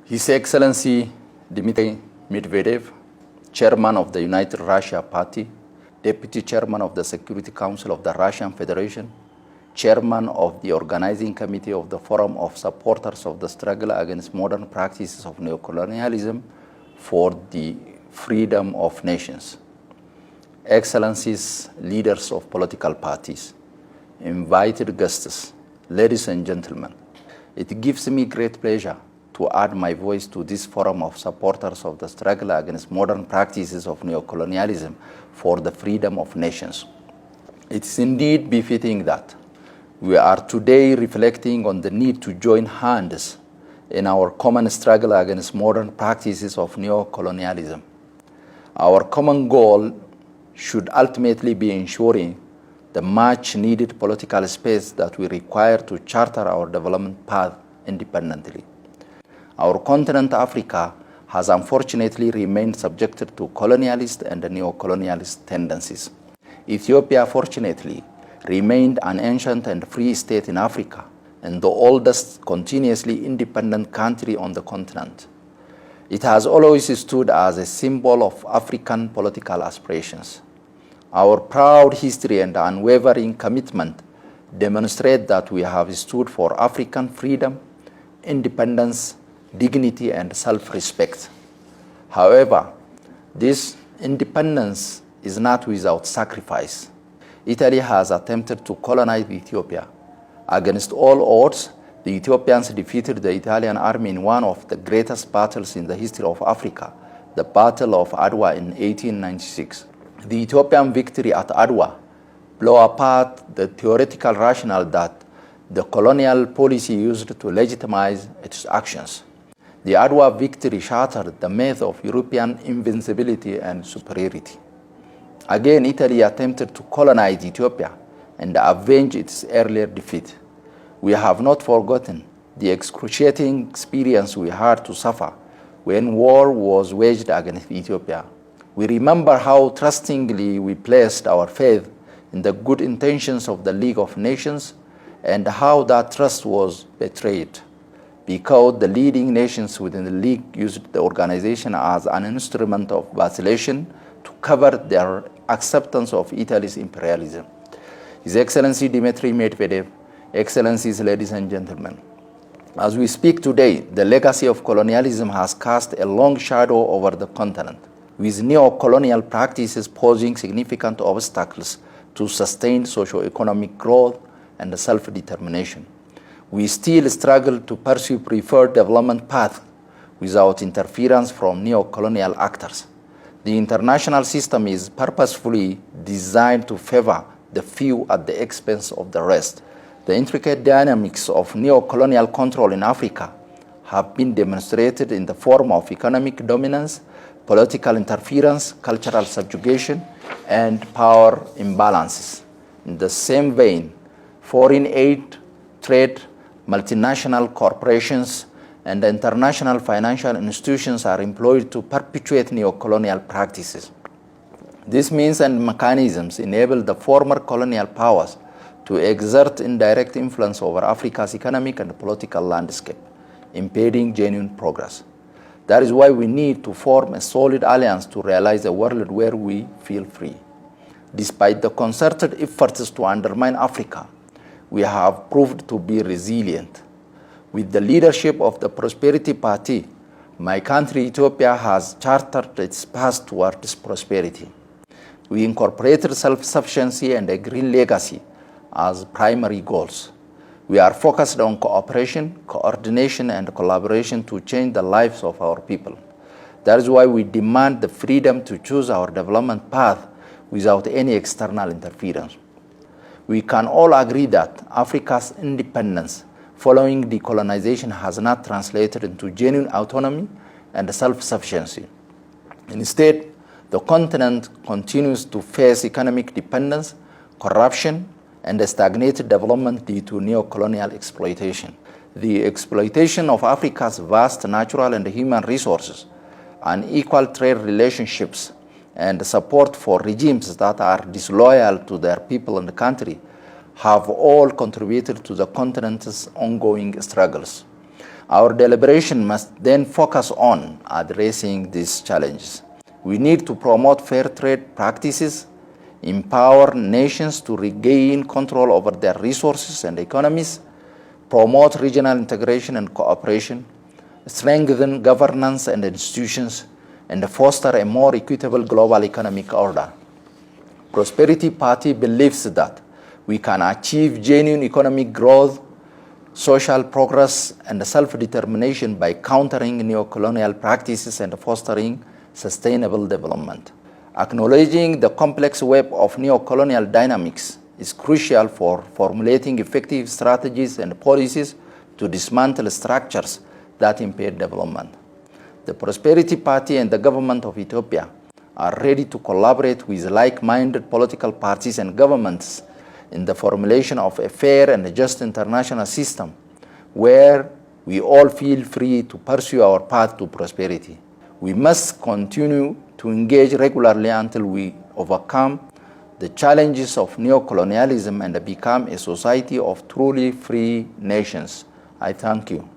His Excellency Dmitry Medvedev, Chairman of the United Russia Party, Deputy Chairman of the Security Council of the Russian Federation, Chairman of the Organizing Committee of the Forum of Supporters of the Struggle Against Modern Practices of Neocolonialism for the Freedom of Nations, Excellencies, leaders of political parties, invited guests, ladies and gentlemen, it gives me great pleasure to add my voice to this forum of supporters of the struggle against modern practices of neocolonialism for the freedom of nations. It is indeed befitting that we are today reflecting on the need to join hands in our common struggle against modern practices of neocolonialism. Our common goal should ultimately be ensuring the much needed political space that we require to charter our development path independently. Our continent, Africa, has unfortunately remained subjected to colonialist and neo-colonialist tendencies. Ethiopia, fortunately, remained an ancient and free state in Africa and the oldest continuously independent country on the continent. It has always stood as a symbol of African political aspirations. Our proud history and unwavering commitment demonstrate that we have stood for African freedom, independence, dignity, and self-respect. However, this independence is not without sacrifice. Italy has attempted to colonize Ethiopia. Against all odds, the Ethiopians defeated the Italian army in one of the greatest battles in the history of Africa, the Battle of Adwa in 1896. The Ethiopian victory at Adwa blew apart the theoretical rationale that the colonial policy used to legitimize its actions. The Adwa victory shattered the myth of European invincibility and superiority. Again, Italy attempted to colonize Ethiopia and avenge its earlier defeat. We have not forgotten the excruciating experience we had to suffer when war was waged against Ethiopia. We remember how trustingly we placed our faith in the good intentions of the League of Nations and how that trust was betrayed, because the leading nations within the League used the organization as an instrument of vacillation to cover their acceptance of Italy's imperialism. His Excellency Dmitry Medvedev, Excellencies, ladies and gentlemen, as we speak today, the legacy of colonialism has cast a long shadow over the continent, with neo-colonial practices posing significant obstacles to sustained socio-economic growth and self-determination. We still struggle to pursue preferred development paths without interference from neo-colonial actors. The international system is purposefully designed to favor the few at the expense of the rest. The intricate dynamics of neo-colonial control in Africa have been demonstrated in the form of economic dominance, political interference, cultural subjugation, and power imbalances. In the same vein, foreign aid, trade, multinational corporations, and international financial institutions are employed to perpetuate neo-colonial practices. These means and mechanisms enable the former colonial powers to exert indirect influence over Africa's economic and political landscape, impeding genuine progress. That is why we need to form a solid alliance to realize a world where we feel free. Despite the concerted efforts to undermine Africa, we have proved to be resilient. With the leadership of the Prosperity Party, my country, Ethiopia, has chartered its path towards prosperity. We incorporated self-sufficiency and a green legacy as primary goals. We are focused on cooperation, coordination, and collaboration to change the lives of our people. That is why we demand the freedom to choose our development path without any external interference. We can all agree that Africa's independence following decolonization has not translated into genuine autonomy and self-sufficiency. Instead, the continent continues to face economic dependence, corruption, and stagnated development due to neo-colonial exploitation. The exploitation of Africa's vast natural and human resources, unequal trade relationships, and support for regimes that are disloyal to their people and country have all contributed to the continent's ongoing struggles. Our deliberation must then focus on addressing these challenges. We need to promote fair trade practices, empower nations to regain control over their resources and economies, promote regional integration and cooperation, strengthen governance and institutions, and foster a more equitable global economic order. Prosperity Party believes that we can achieve genuine economic growth, social progress, and self-determination by countering neo-colonial practices and fostering sustainable development. Acknowledging the complex web of neo-colonial dynamics is crucial for formulating effective strategies and policies to dismantle structures that impede development. The Prosperity Party and the government of Ethiopia are ready to collaborate with like-minded political parties and governments in the formulation of a fair and just international system where we all feel free to pursue our path to prosperity. We must continue to engage regularly until we overcome the challenges of neo-colonialism and become a society of truly free nations. I thank you.